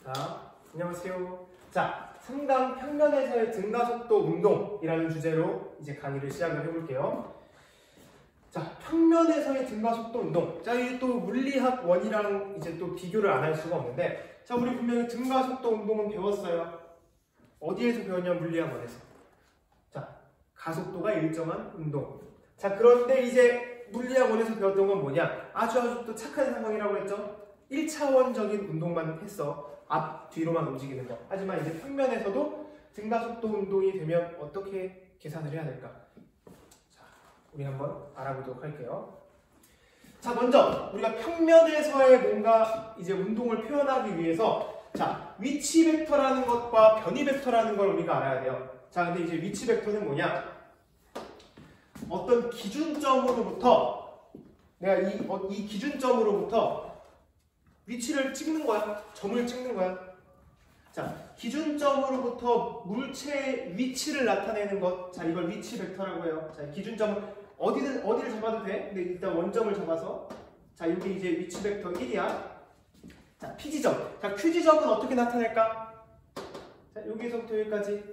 자, 안녕하세요. 자, 3강 평면에서의 등가속도 운동이라는 주제로 이제 강의를 시작을 해볼게요. 자, 평면에서의 등가속도 운동. 자, 이게 또 물리학 원이랑 이제 또 비교를 안 할 수가 없는데, 자, 우리 분명히 등가속도 운동은 배웠어요. 어디에서 배웠냐? 물리학 원에서. 자, 가속도가 일정한 운동. 자, 그런데 이제 물리학 원에서 배웠던 건 뭐냐? 아주 또 착한 상황이라고 했죠? 1차원적인 운동만 했어. 앞, 뒤로만 움직이는 거. 하지만 이제 평면에서도 등가속도 운동이 되면 어떻게 계산을 해야 될까? 자, 우리 한번 알아보도록 할게요. 자, 먼저 우리가 평면에서의 뭔가 이제 운동을 표현하기 위해서 자, 위치 벡터라는 것과 변이 벡터라는 걸 우리가 알아야 돼요. 자, 근데 이제 위치 벡터는 뭐냐? 어떤 기준점으로부터 내가 이 기준점으로부터 위치를 찍는 거야. 점을 찍는 거야. 자, 기준점으로부터 물체의 위치를 나타내는 것. 자, 이걸 위치 벡터라고 해요. 자, 기준점은 어디를 잡아도 돼. 근데 일단 원점을 잡아서 자, 여기 이제 위치 벡터 1이야. 자, P지점. 자, Q지점은 어떻게 나타낼까? 자, 여기서부터 여기까지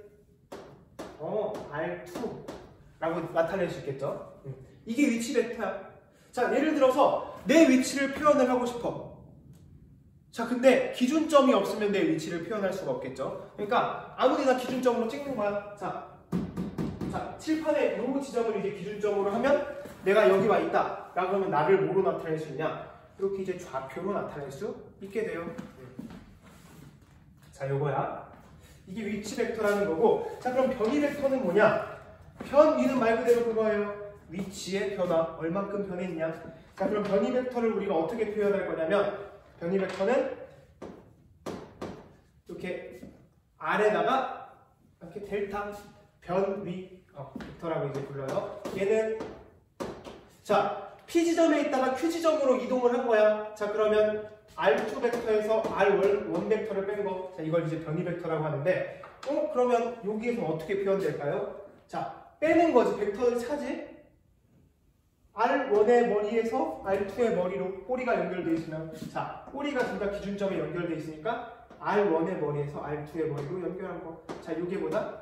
R2라고 나타낼 수 있겠죠. 이게 위치 벡터야. 자, 예를 들어서 내 위치를 표현을 하고 싶어. 자, 근데 기준점이 없으면 내 위치를 표현할 수가 없겠죠. 그러니까 아무데나 기준점으로 찍는 거야. 자, 칠판에 이 지점을 이제 기준점으로 하면 내가 여기 와 있다 라고 하면 나를 뭐로 나타낼 수 있냐? 이렇게 이제 좌표로 나타낼 수 있게 돼요. 자, 요거야. 이게 위치 벡터라는 거고. 자, 그럼 변이 벡터는 뭐냐? 변위는 말 그대로 그거예요. 위치의 변화, 얼만큼 변했냐. 자, 그럼 변이 벡터를 우리가 어떻게 표현할 거냐면 변이 벡터는 이렇게 아래다가 이렇게 델타 변위 벡터라고 이제 불러요. 얘는 자, P 지점에 있다가 Q 지점으로 이동을 한 거야. 자, 그러면 R2 벡터에서 R1 벡터를 뺀 거. 자, 이걸 이제 변이 벡터라고 하는데 그러면 여기에서 어떻게 표현될까요? 자, 빼는 거지. 벡터를 차지. R1의 머리에서 R2의 머리로 꼬리가 연결되어 있으면 자, 꼬리가 둘 다 기준점에 연결되어 있으니까 R1의 머리에서 R2의 머리로 연결한 거. 자, 이게 뭐다?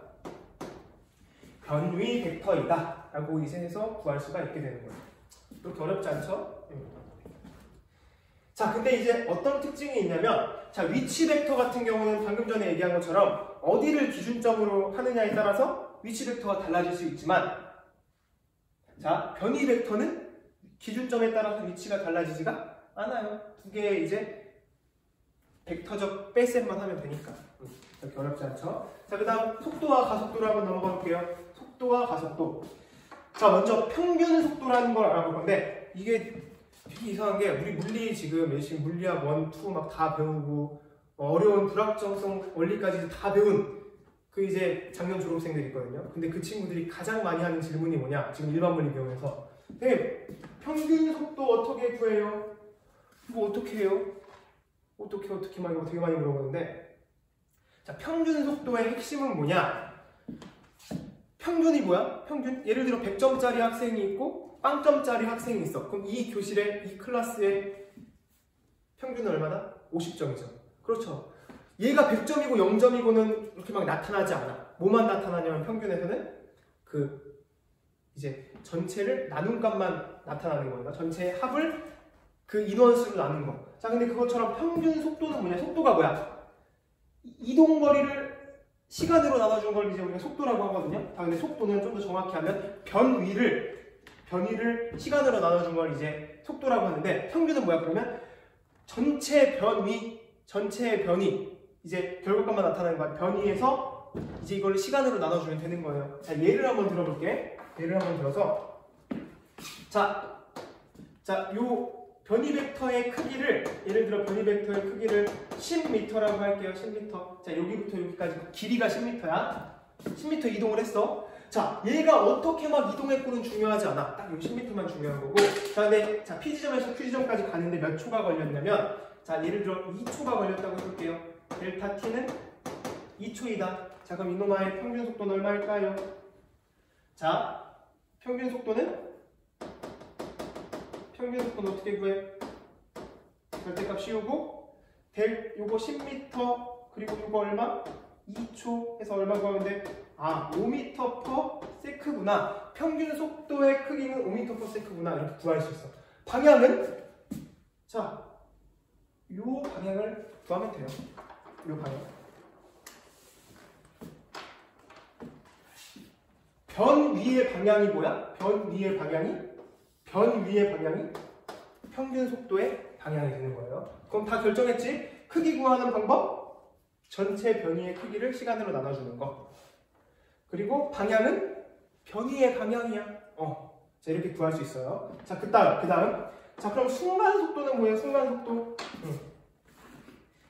변위 벡터이다 라고 이제 해서 구할 수가 있게 되는 거예요. 그렇게 어렵지 않죠? 자, 근데 이제 어떤 특징이 있냐면 자, 위치 벡터 같은 경우는 방금 전에 얘기한 것처럼 어디를 기준점으로 하느냐에 따라서 위치 벡터가 달라질 수 있지만 자, 변이 벡터는 기준점에 따라서 위치가 달라지지가 않아요. 두 개의 이제 벡터적 빼셈만 하면 되니까. 그렇게 어렵지 않죠? 자, 그 다음 속도와 가속도로 한번 넘어가 볼게요. 속도와 가속도. 자, 먼저 평균 속도라는 걸 알아볼 건데 이게 되게 이상한 게 우리 물리 지금 열심히 물리학 1, 2 막 다 배우고 어려운 불확정성 원리까지 다 배운 그 이제 작년 졸업생들이 있거든요. 근데 그 친구들이 가장 많이 하는 질문이 뭐냐? 지금 일반 물리 배우면서 평균 속도 어떻게 구해요? 이거 어떻게 해요? 어떻게 막 이거 되게 많이 물어보는데 자, 평균 속도의 핵심은 뭐냐? 평균이 뭐야? 평균? 예를 들어 100점짜리 학생이 있고 0점짜리 학생이 있어. 그럼 이 교실에 이 클래스의 평균은 얼마나? 50점이죠. 그렇죠. 얘가 100점이고 0점이고는 이렇게 막 나타나지 않아. 뭐만 나타나냐면 평균에서는 그 이제 전체를 나눈 값만 나타나는 거니까 전체의 합을 그 인원수로 나눈 거. 자, 근데 그것처럼 평균 속도는 뭐냐? 속도가 뭐야? 이동 거리를 시간으로 나눠준 걸 이제 우리가 속도라고 하거든요. 자, 근데 속도는 좀 더 정확히 하면 변위를 시간으로 나눠준 걸 이제 속도라고 하는데 평균은 뭐야? 그러면 전체의 변위 이제 결과값만 나타나는 거야. 변위에서 이제 이걸 시간으로 나눠주면 되는 거예요. 자, 예를 한번 들어볼게. 예를 한번 들어서 자, 요 변이 벡터의 크기를 예를 들어 변이 벡터의 크기를 10m라고 할게요. 10m. 자, 여기부터 여기까지 길이가 10m야. 10m 이동을 했어. 자, 얘가 어떻게 막 이동했고는 중요하지 않아. 딱 요 10m만 중요한 거고. 자, 근데 자, P지점에서 Q지점까지 가는데 몇 초가 걸렸냐면 자, 예를 들어 2초가 걸렸다고 해볼게요. 델타 T는 2초이다. 자, 그럼 이놈의 평균 속도는 얼마일까요? 자, 평균 속도는 어떻게 구해? 절대값 씌우고 요거 10m 그리고 요거 얼마? 2초 해서 얼마 구하는데 5m/s 구나. 평균 속도의 크기는 5m/s 구나. 이렇게 구할 수 있어. 방향은 자, 요 방향을 구하면 돼요. 요 방향. 변 위의 방향이 뭐야? 변 위의 방향이 평균 속도의 방향이 되는 거예요. 그럼 다 결정했지? 크기 구하는 방법? 전체 변위의 크기를 시간으로 나눠주는 거. 그리고 방향은 변위의 방향이야. 자, 이렇게 구할 수 있어요. 자, 그 다음. 자, 그럼 순간 속도는 뭐예요? 순간 속도.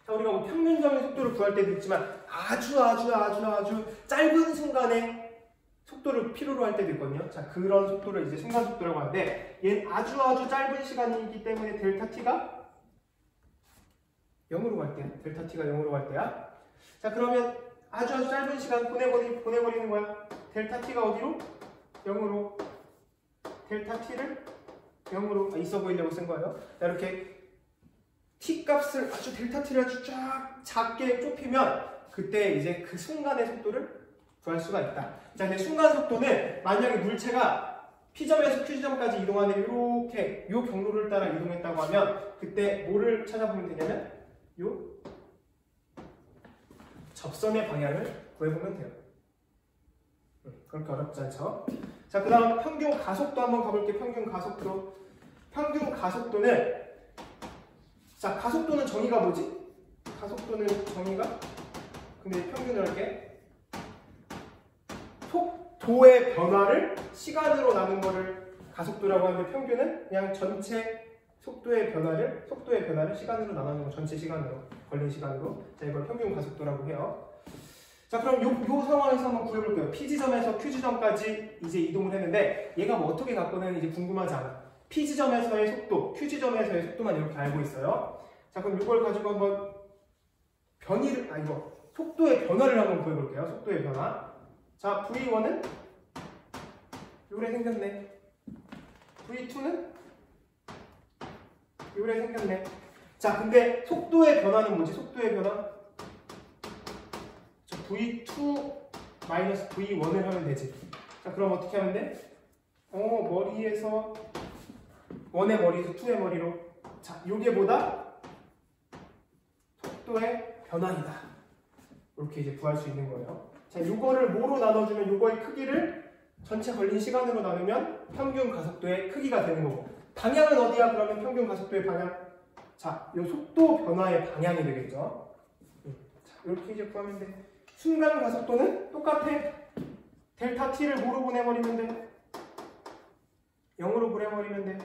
자, 우리가 뭐 평균적인 속도를 구할 때도 있지만 아주 짧은 순간에 속도를 필요로 할 때도 있거든요. 자, 그런 속도를 이제 순간 속도라고 하는데 얘는 아주 짧은 시간이기 때문에 델타 t가 0으로 갈 때야. 델타 t가 0으로 갈 때야. 자, 그러면 아주 짧은 시간 보내버리는 거야. 델타 t가 어디로? 0으로. 델타 t를 0으로 있어 보이려고 쓴 거예요. 자, 이렇게 t 값을 델타 t를 아주 쫙 작게 좁히면 그때 이제 그 순간의 속도를 구할 수가 있다. 자, 근데 순간 속도는 만약에 물체가 P점에서 Q점까지 이동하는 이렇게 요 경로를 따라 이동했다고 하면 그때 뭐를 찾아보면 되냐면 요 접선의 방향을 구해보면 돼요. 그렇게 어렵지 않죠? 자, 그 다음 평균 가속도 한번 가볼게요. 평균 가속도는 자, 가속도는 정의가 뭐지? 가속도는 정의가 근데 평균을 할게. 속도의 변화를 시간으로 나눈 거를 가속도라고 하는데 평균은 그냥 전체 속도의 변화를 시간으로 나누는 거. 전체 시간으로 걸린 시간으로. 자, 이걸 평균 가속도라고 해요. 자, 그럼 요 상황에서 한번 구해볼게요. P지점에서 Q지점까지 이제 이동을 했는데 얘가 뭐 어떻게 갔거는 이제 궁금하지 않아. P지점에서의 속도, Q지점에서의 속도만 이렇게 알고 있어요. 자, 그럼 이걸 가지고 한번 속도의 변화를 한번 구해볼게요. 속도의 변화. 자, V1은 요래 생겼네. V2는 요래 생겼네. 자, 근데 속도의 변화는 뭐지? 속도의 변화? 자, V2 마이너스 V1을 하면 되지. 자, 그럼 어떻게 하면 돼? 머리에서 1의 머리에서 2의 머리로. 자, 요게 뭐다? 속도의 변화이다. 이렇게 이제 구할 수 있는 거예요. 자, 요거를 뭐로 나눠주면 요거의 크기를 전체 걸린 시간으로 나누면 평균 가속도의 크기가 되는 거고. 방향은 어디야? 그러면 평균 가속도의 방향. 자, 요 속도 변화의 방향이 되겠죠. 자, 이렇게 이제 구하면 돼. 순간 가속도는 똑같아. 델타 t를 뭐로 보내버리면 돼? 0으로 보내버리면 돼.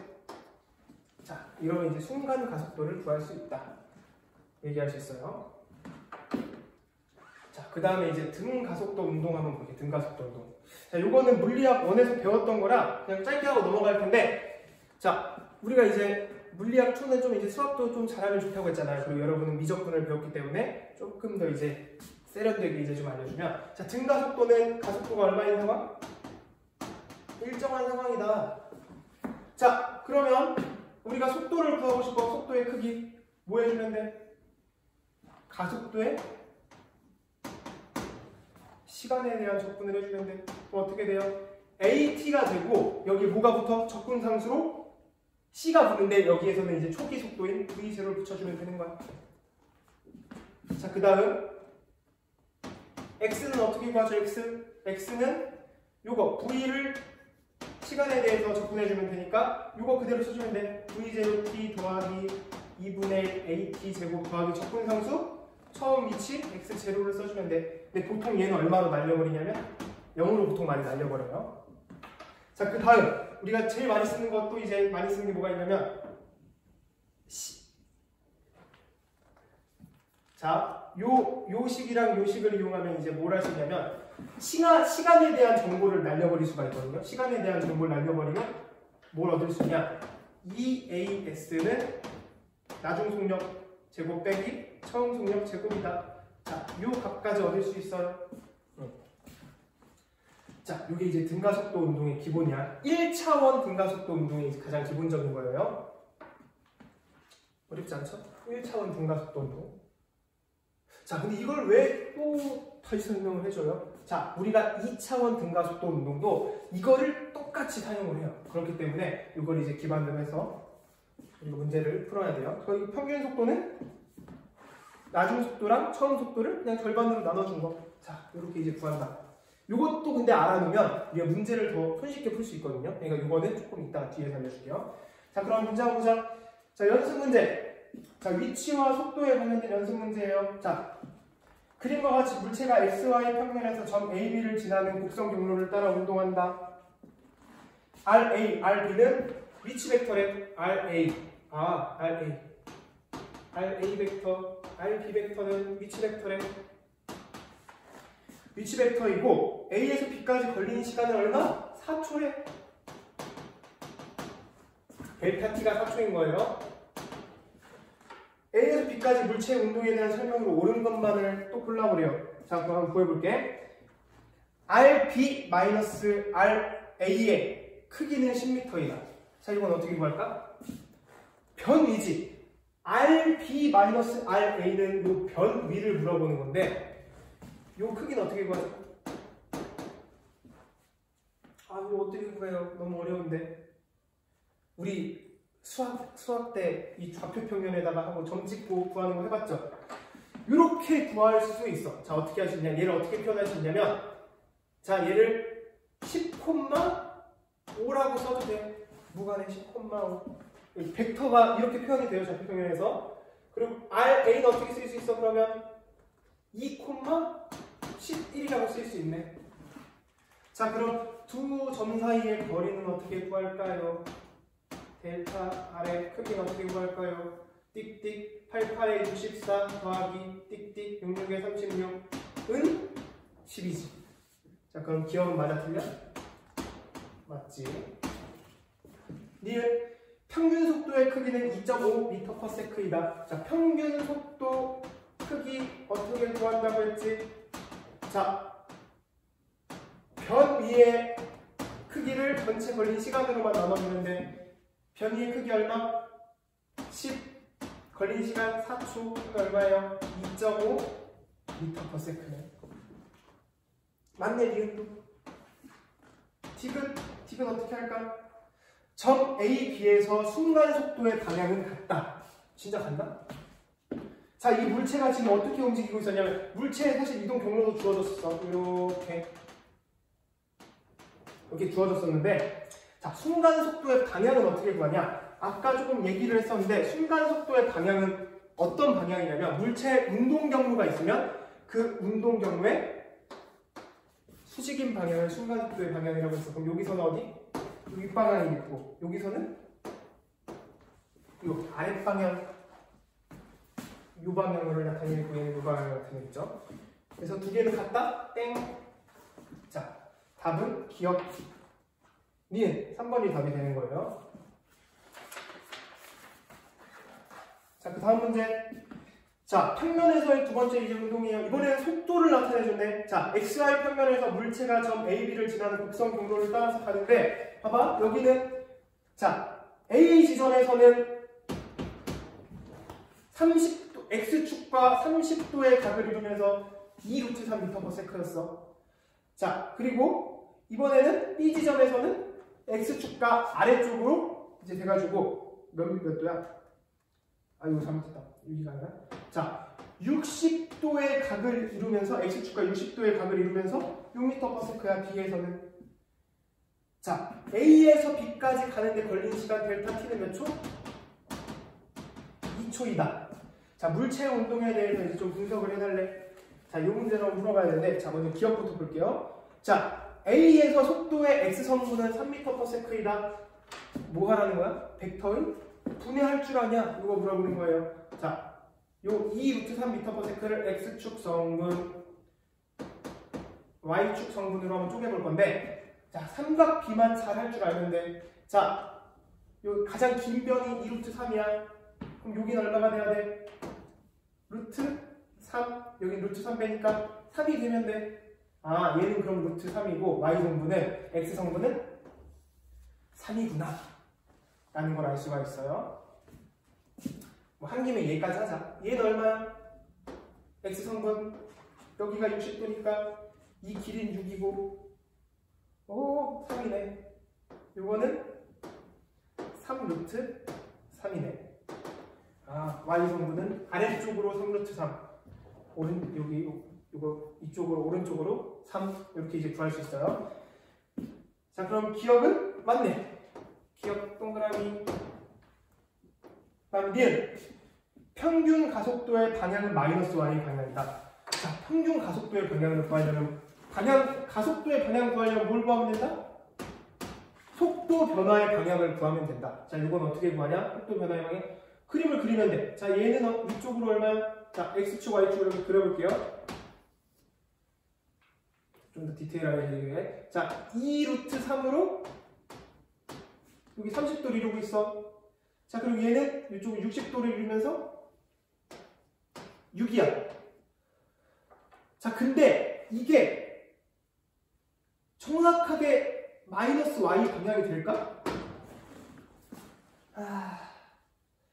자, 이러면 이제 순간 가속도를 구할 수 있다. 얘기할 수 있어요. 자, 그 다음에 이제 등 가속도 운동 한번 볼게요. 등 가속도 운동. 자, 요거는 물리학 1에서 배웠던 거라 그냥 짧게 하고 넘어갈 텐데, 자, 우리가 이제 물리학 2는 좀 이제 수학도 좀 잘하면 좋다고 했잖아요. 그리고 여러분은 미적분을 배웠기 때문에 조금 더 이제 세련되게 이제 좀 알려주면, 자, 등 가속도는 가속도가 얼마인 상황? 일정한 상황이다. 자, 그러면 우리가 속도를 구하고 싶어. 속도의 크기 뭐 해주면 돼? 가속도의 시간에 대한 접근을 해주면 돼. 그럼 어떻게 돼요? AT가 되고 여기 뭐가 붙어? 접근상수로 C가 붙는데 여기에서는 이제 초기 속도인 V0를 붙여주면 되는 거야. 자, 그 다음 X는 어떻게 구하죠? X는 요거 V를 시간에 대해서 접근해주면 되니까 요거 그대로 써주면 돼. V0t 더하기 2분의 AT 제곱 더하기 접근상수 처음 위치 X0를 써주면 돼. 근데 보통 얘는 얼마로 날려버리냐면 0으로 보통 많이 날려버려요. 자, 그 다음 우리가 제일 많이 쓰는 것도 이제 많이 쓰는 게 뭐가 있냐면 자, 요 식이랑 요 식을 이용하면 이제 뭘 할 수 있냐면 시간에 대한 정보를 날려버릴 수가 있거든요. 시간에 대한 정보를 날려버리면 뭘 얻을 수 있냐? EAS는 나중 속력 제곱 빼기 처음 속력 제곱이다. 자, 요 값까지 얻을 수 있어요. 자, 이게 이제 등가속도 운동의 기본이야. 1차원 등가속도 운동이 가장 기본적인 거예요. 어렵지 않죠? 1차원 등가속도 운동. 자, 근데 이걸 왜 또 다시 설명을 해줘요? 자, 우리가 2차원 등가속도 운동도 이거를 똑같이 사용을 해요. 그렇기 때문에 이걸 이제 기반으로 해서 우리가 문제를 풀어야 돼요. 저희 평균 속도는 나중 속도랑 처음 속도를 그냥 절반으로 나눠준 거. 자, 이렇게 이제 구한다. 이것도 근데 알아두면 우리가 문제를 더 손쉽게 풀 수 있거든요. 그러니까 이거는 조금 이따 뒤에 알려줄게요. 자, 그럼 문제 한번 보자. 자, 연습 문제. 자, 위치와 속도에 관련된 연습 문제예요. 자, 그림과 같이 물체가 XY 평면에서 점 AB를 지나는 곡선 경로를 따라 운동한다. RA, RB는 위치 벡터래. RA, RA. RA 벡터, RB 벡터는 위치 벡터래. 위치 벡터이고 A에서 B까지 걸리는 시간은 얼마? 4초래. 델타 T가 4초인 거예요. A에서 B까지 물체의 운동에 대한 설명으로 옳은 것만을 또 골라보래요. 자, 그럼 한번 구해볼게. RB-RA의 크기는 10m이다. 자, 이건 어떻게 구할까? 변위지. RB-RA는 이 변 위를 물어보는 건데 이 크기는 어떻게 구하죠? 아, 이거 어떻게 구해요? 너무 어려운데. 우리 수학 때 이 좌표 평면에다가 하고 점 찍고 구하는 거 해봤죠? 이렇게 구할 수 있어. 자, 어떻게 하시냐? 얘를 어떻게 표현할 수 있냐면, 자, 얘를 10,5라고 써도 돼. 무관에 10,5. 벡터가 이렇게 표현이 돼요, 좌표 평면에서. 그리고 RA는 어떻게 쓸 수 있어? 그러면 2,11이라고 쓸 수 있네. 자, 그럼 두 점 사이의 거리는 어떻게 구할까요? 델타 R의 크기는 어떻게 구할까요? 띡띡 88에 64 더하기 띡띡 66에 36은 10이지. 자, 그럼 기억은 맞아 틀려? 맞지. 니은 평균 속도의 크기는 2.5m/s이다. 자, 평균 속도 크기 어떻게 구한다고 했지? 자, 변 위의 크기를 전체 걸린 시간으로만 나눠주는데 변 위의 크기 얼마? 10 걸린 시간 4초. 그러니까 얼마예요? 2.5m/s네. 맞네, 니은도. 딕은 어떻게 할까? 점 A, B에서 순간 속도의 방향은 같다. 진짜 같나? 자, 이 물체가 지금 어떻게 움직이고 있었냐면, 물체에 사실 이동 경로도 주어졌어. 이렇게 주어졌었는데, 자, 순간 속도의 방향은 어떻게 구하냐? 아까 조금 얘기를 했었는데, 순간 속도의 방향은 어떤 방향이냐면, 물체에 운동 경로가 있으면 그 운동 경로에 수직인 방향을 순간 속도의 방향이라고 했어. 그럼 여기서는 어디? 윗방향이 있고, 여기서는 이 아랫방향, 이 방향으로 나타내고 얘는 이 방향으로 나타내겠죠. 그래서 두 개는 같다? 땡. 자, 답은 기억. 니은 3번이 답이 되는 거예요. 자, 그 다음 문제. 자, 평면에서의 두 번째 이제 운동이에요. 이번에는 속도를 나타내줬네. 자, XY 평면에서 물체가 점 AB를 지나는 곡선 경로를 따라서 가는데, 봐봐, 여기는, 자, A 지점에서는 30도, X축과 30도의 각을 이루면서 2√3m/s였어. 자, 그리고 이번에는 B 지점에서는 X축과 아래쪽으로 이제 돼가지고, 몇 도야? 아, 이거 잘못했다. 여기가 아니라. 자, 60도의 각을 이루면서, X축과 60도의 각을 이루면서 6m/s야, B에서는. 자, A에서 B까지 가는데 걸린 시간 델타 T는 몇 초? 2초이다. 자, 물체의 운동에 대해서 이제 좀 분석을 해달래. 자, 이 문제를 한번 물어봐야 되는데, 자, 먼저 기억부터 볼게요. 자, A에서 속도의 X성분은 3m/s이다. 뭐 하라는 거야? 벡터의 분해할 줄 아냐? 이거 물어보는 거예요. 자, 요 2√3m/s를 X축 성분, Y축 성분으로 한번 쪼개볼 건데, 자, 삼각 비만 잘 할 줄 알는데, 자, 요 가장 긴 변이 2√3이야. 그럼 여기는 얼마가 돼야 돼? 루트 3, 여기 루트 3 빼니까 3이 되면 돼. 아, 얘는 그럼 루트 3이고, Y 성분은, X 성분은 3이구나. 라는 걸 알 수가 있어요. 뭐 한 김에 얘까지 하자. 얘는 얼마야? x성분 여기가 60도니까 이 길이는 6이고 오 3이네. 요거는 3루트 3이네. 아 y성분은 아래쪽으로 3루트 3 오른 여기 요거 이쪽으로 오른쪽으로 3 이렇게 이제 구할 수 있어요. 자 그럼 기억은 맞네. 기억 동그라미. 다음 니은 평균 가속도의 방향은 마이너스 y 방향이다. 자 평균 가속도의 방향을 구하려면 가속도의 방향을 구하려면 뭘 구하면 된다? 속도 변화의 방향을 구하면 된다. 자 이건 어떻게 구하냐? 속도 변화의 방향 그림을 그리면 돼. 자 얘는 위쪽으로 얼마야? 자 x축 y축으로 이렇게 그려볼게요. 좀 더 디테일하게. 자 2루트 3으로 여기 30도를 이루고 있어. 자 그리고 얘는 이쪽은 60도를 이루면서 6이야. 자 근데 이게 정확하게 마이너스 y 방향이 될까?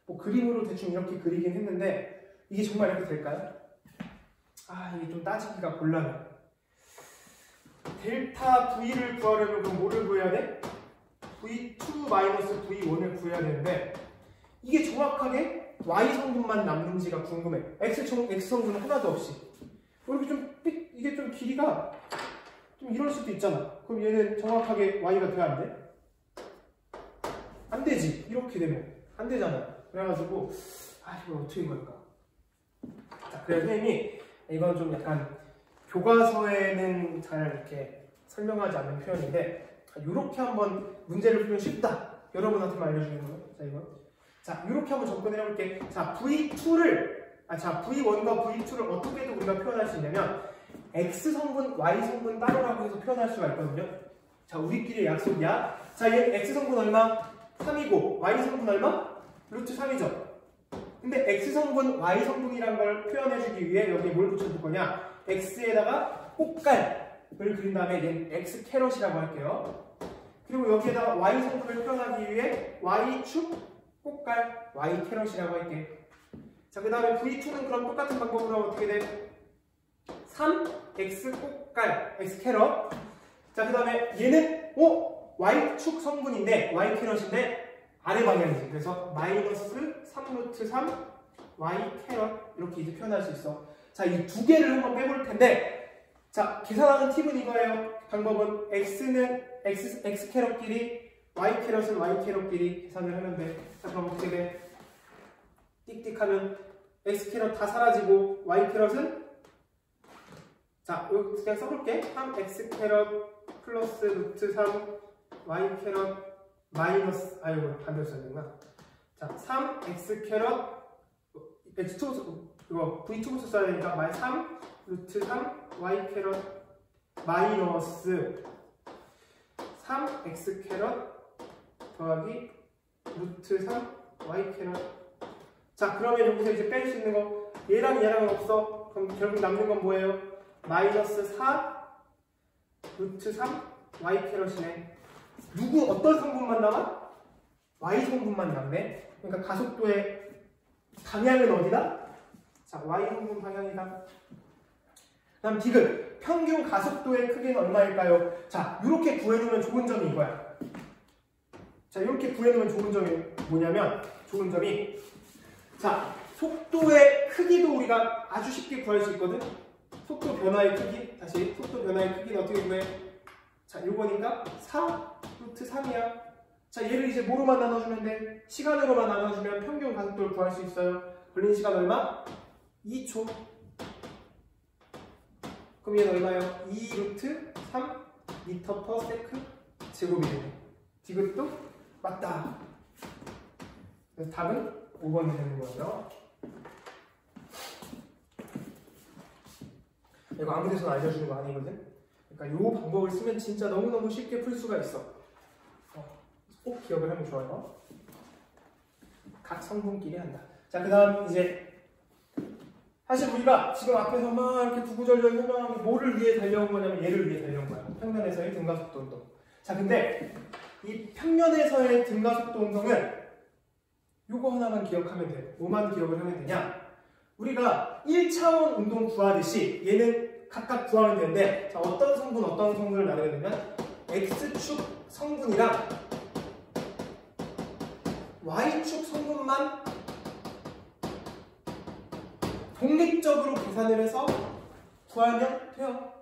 뭐 그림으로 대충 이렇게 그리긴 했는데 이게 정말 이렇게 될까요? 이게 좀 따지기가 곤란해. 델타 V를 구하려면 그럼 뭐를 구해야 돼? V2 마이너스 V1을 구해야 되는데 이게 정확하게 Y성분만 남는지가 궁금해. X성분은 하나도 없이. 이렇게 이게 좀 길이가 좀 이럴 수도 있잖아. 그럼 얘는 정확하게 Y가 돼야 안 돼? 안 되지. 이렇게 되면 안 되잖아. 그래가지고 이걸 어떻게 구할까? 자, 그래서 선생님이 이건 좀 약간 교과서에는 잘 이렇게 설명하지 않는 표현인데 이렇게 한번 문제를 풀면 쉽다. 여러분한테만 알려주는 거예요. 자, 이거. 자, 이렇게 한번 접근해 볼게. 자, V1과 V2를 어떻게도 우리가 표현할 수 있냐면 X성분, Y성분 따로라고 해서 표현할 수가 있거든요. 자, 우리끼리의 약속이야. 자, 얘 X성분 얼마? 3이고 Y성분 얼마? 루트 3이죠. 근데 X성분, Y성분이란 걸 표현해주기 위해 여기에 뭘 붙여줄 거냐? X에다가 꽃갈을 그린 다음에 얘는 X 캐럿이라고 할게요. 그리고 여기에다가 Y성분을 표현하기 위해 Y축 꽃갈 Y 캐럿이라고 할게. 자, 그 다음에 V2는 그럼 똑같은 방법으로 어떻게 돼? 3X 꽃갈 X 캐럿. 자, 그 다음에 얘는 Y축 성분인데 Y 캐럿인데 아래 방향이지. 그래서 마이너스 3루트 3 Y 캐럿 이렇게 이제 표현할 수 있어. 자, 이 두 개를 한번 빼볼 텐데 자, 계산하는 팁은 이거예요. 방법은 X는 X 캐럿끼리 Y 캐럿은 Y 캐럿끼리 계산을 하면 돼. 자, 그럼 어떻게 돼? 띡띡하면 X 캐럿 다 사라지고 Y 캐럿은 자, 여기 그냥 써볼게. 3X 캐럿 플러스 루트 3 Y 캐럿 마이너스 반대로 써야 되나? 자, 3x 캐럿 x2 이거 v2부터 써야 되니까 마이 3 루트 3 y 캐럿 마이너스 3x 캐럿 더하기 루트 3 y 캐럿. 자, 그러면 여기서 이제 뺄 수 있는 거 얘랑 얘랑은 없어. 그럼 결국 남는 건 뭐예요? 마이너스 4 루트 3 y 캐럿이네. 어떤 성분만 남아? Y 성분만 남네. 그러니까 가속도의 방향은 어디다? 자, Y 성분 방향이다. 다음 디귿. 평균 가속도의 크기는 얼마일까요? 자, 이렇게 구해놓으면 좋은 점이 이거야. 자, 이렇게 구해놓으면 좋은 점이 뭐냐면 좋은 점이 자, 속도의 크기도 우리가 아주 쉽게 구할 수 있거든. 속도 변화의 크기. 다시 속도 변화의 크기는 어떻게 구해? 자, 요거니까 4 루트 3이야. 자, 얘를 이제 뭐로만 나눠주면 돼? 시간으로만 나눠주면 평균 가속도를 구할 수 있어요. 걸린 시간 얼마? 2초. 그럼 얘는 얼마예요? 2 루트 3 미터 퍼 세컨 제곱이 되네. 디귿도 맞다. 그래서 답은 5번이 되는 거예요. 이거 아무 데서나 알려주는 거 아니거든? 그러니까 이 방법을 쓰면 진짜 너무너무 쉽게 풀 수가 있어. 꼭 기억을 하면 좋아요. 각 성분끼리 한다. 자, 그 다음 이제 사실 우리가 지금 앞에서 막 이렇게 구구절절 설명한 게 뭐를 위해 달려온 거냐면 얘를 위해 달려온 거야. 평면에서의 등가속도 운동. 자, 근데 이 평면에서의 등가속도 운동은 요거 하나만 기억하면 돼요. 뭐만 기억을 하면 되냐? 우리가 1차원 운동 구하듯이 얘는 각각 구하면 되는데, 자, 어떤 성분을 나누게 되면 X축 성분이랑 Y축 성분만 독립적으로 계산을 해서 구하면 돼요.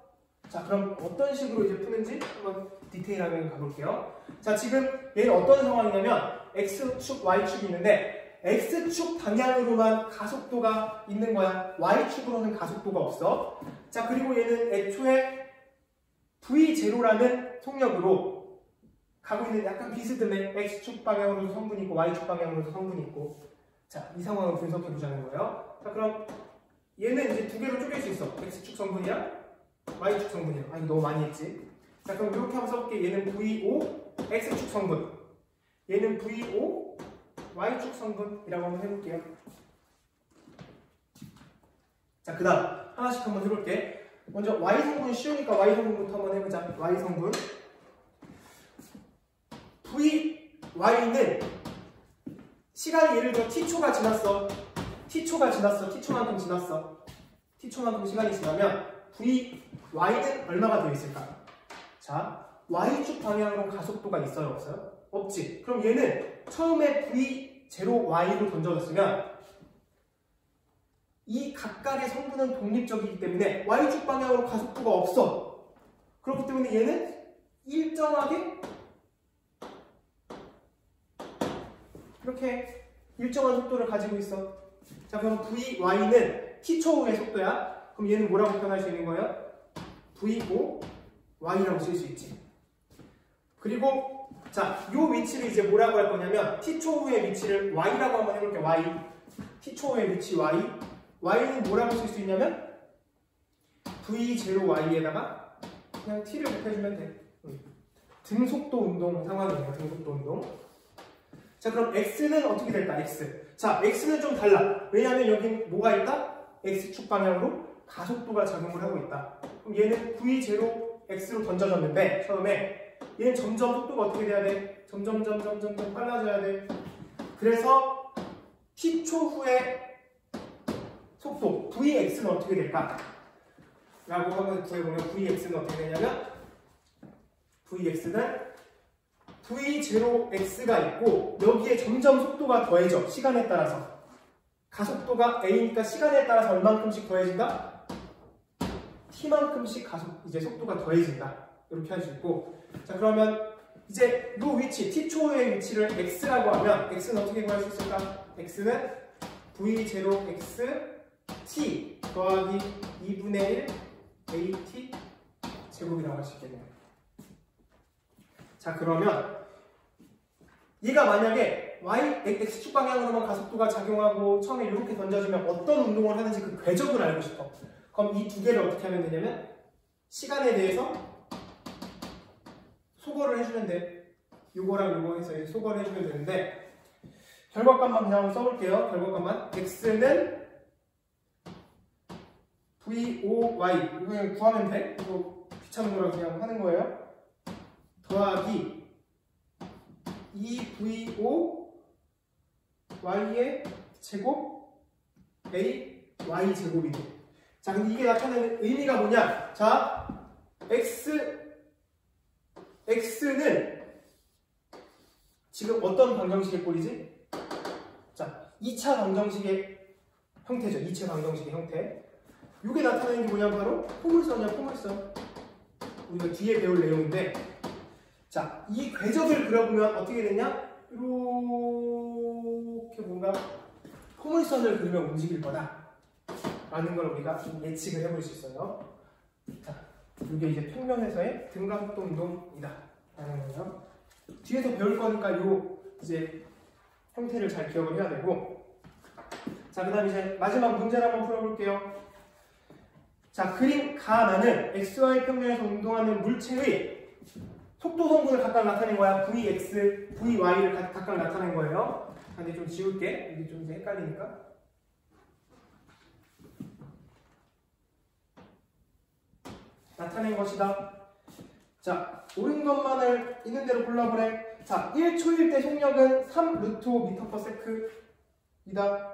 자, 그럼 어떤 식으로 이제 푸는지 한번 디테일하게 가볼게요. 자, 지금 얘는 어떤 상황이냐면 X축, Y축이 있는데 X축 방향으로만 가속도가 있는 거야. Y축으로는 가속도가 없어. 자, 그리고 얘는 애초에 V0라는 속력으로 가고 있는 약간 비스듬해. X축 방향으로도 성분이 있고 Y축 방향으로도 성분이 있고. 자, 이 상황을 분석해 보자는 거예요. 자, 그럼 얘는 이제 두 개로 쪼갤 수 있어. X축 성분이랑 Y축 성분이랑. 아, 이거 너무 많이 했지. 자, 그럼 이렇게 한번 써볼게. 얘는 VO X축 성분, 얘는 VO Y축 성분이라고 한번 해볼게요. 자, 그 다음 하나씩 한번 해볼게. 먼저 Y 성분 쉬우니까 Y 성분부터 한번 해보자. Y 성분 VY는 시간이 예를 들어 T초가 지났어. T초만큼 지났어. T초만큼 시간이 지나면 VY는 얼마가 되어 있을까? 자, Y축 방향으로 가속도가 있어요, 없어요? 없지. 그럼 얘는 처음에 V0Y로 던져졌으면 이 각각의 성분은 독립적이기 때문에 Y축 방향으로 가속도가 없어. 그렇기 때문에 얘는 일정하게 이렇게 일정한 속도를 가지고 있어. 자, 그럼 VY는 T초 후의 속도야. 그럼 얘는 뭐라고 표현할 수 있는 거예요? VOY라고 쓸 수 있지. 그리고 자, 요 위치를 이제 뭐라고 할 거냐면 T초 후의 위치를 Y라고 한번 해볼게요. Y. T초 후의 위치 Y. Y는 뭐라고 쓸 수 있냐면 V0Y에다가 그냥 T를 곱해주면 돼. 등속도 운동 상황이에요. 등속도 운동. 자, 그럼 X는 어떻게 될까? X. 자, X는 좀 달라. 왜냐하면 여긴 뭐가 있다? X축 방향으로 가속도가 작용을 하고 있다. 그럼 얘는 V0X로 던져졌는데 처음에 얘는 점점 속도가 어떻게 돼야 돼? 점점 빨라져야 돼. 그래서 T초 후에 속도 Vx는 어떻게 될까? 라고 한번 구해보면 Vx는 어떻게 되냐면 Vx는 V0X가 있고 여기에 점점 속도가 더해져. 시간에 따라서. 가속도가 A니까 시간에 따라서 얼만큼씩 더해진다? T만큼씩 이제 속도가 더해진다. 이렇게 할 수 있고. 자, 그러면 이제 이 위치, T초의 위치를 X라고 하면 X는 어떻게 구할 수 있을까? X는 V0X T 더하기 2분의 1 AT 제곱이라고 할 수 있겠네요. 자, 그러면 얘가 만약에 X축 방향으로만 가속도가 작용하고 처음에 이렇게 던져지면 어떤 운동을 하는지 그 궤적을 알고 싶어. 그럼 이 두 개를 어떻게 하면 되냐면 시간에 대해서 소거를 해주면 돼. 요거랑 요거 해서 소거를 해주면 되는데 결과값만 그냥 한번 써볼게요. 결과값만 X는 VOY 이거 그냥 구하면 돼. 이거 귀찮은 거라 그냥 하는 거예요. 더하기 2VOY의 제곱 AY 제곱이 돼. 자, 근데 이게 나타내는 의미가 뭐냐? 자, X는 지금 어떤 방정식의 꼴이지? 자, 2차 방정식의 형태죠. 2차 방정식의 형태. 이게 나타내는 게 뭐냐? 바로 포물선이야, 포물선. 우리가 뒤에 배울 내용인데, 자, 이 궤적을 그려보면 어떻게 되냐? 이렇게 뭔가 포물선을 그리면 움직일 거다. 라는 걸 우리가 좀 예측을 해볼 수 있어요. 자, 이게 이제 평면에서의 등가속도 운동이다. 라는 거예요. 뒤에서 배울 거니까 요 이제 형태를 잘 기억을 해야 되고. 자, 그 다음 이제 마지막 문제를 한번 풀어볼게요. 자, 그림 가나는 XY 평면에서 운동하는 물체의 속도 성분을 각각 나타낸 거야. Vx, Vy를 각각 나타낸 거예요. 근데 좀 지울게. 이게 좀 이제 헷갈리니까. 나타낸 것이다. 자, 옳은 것만을 있는 대로 골라보래. 자, 1초일 때 속력은 3 루트 5 미터 퍼 세크이다.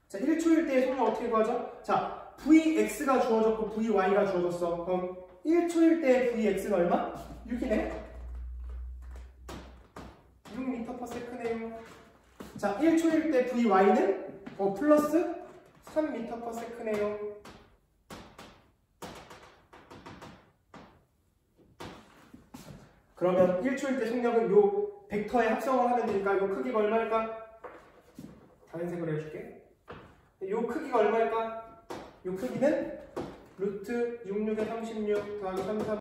자, 1초일 때의 속력 어떻게 구하죠? 자, Vx가 주어졌고 Vy가 주어졌어. 그럼 1초일 때의 Vx는 얼마? 6이네? 6m per sec네요. 자, 1초일 때 Vy는 플러스 3m per sec네요. 그러면 1초일 때 속력은 요 벡터에 합성을 하면 되니까 요 크기가 얼마일까? 다른 색으로 해줄게. 요 크기가 얼마일까? 요 크기는 루트 66에 36 더하기 33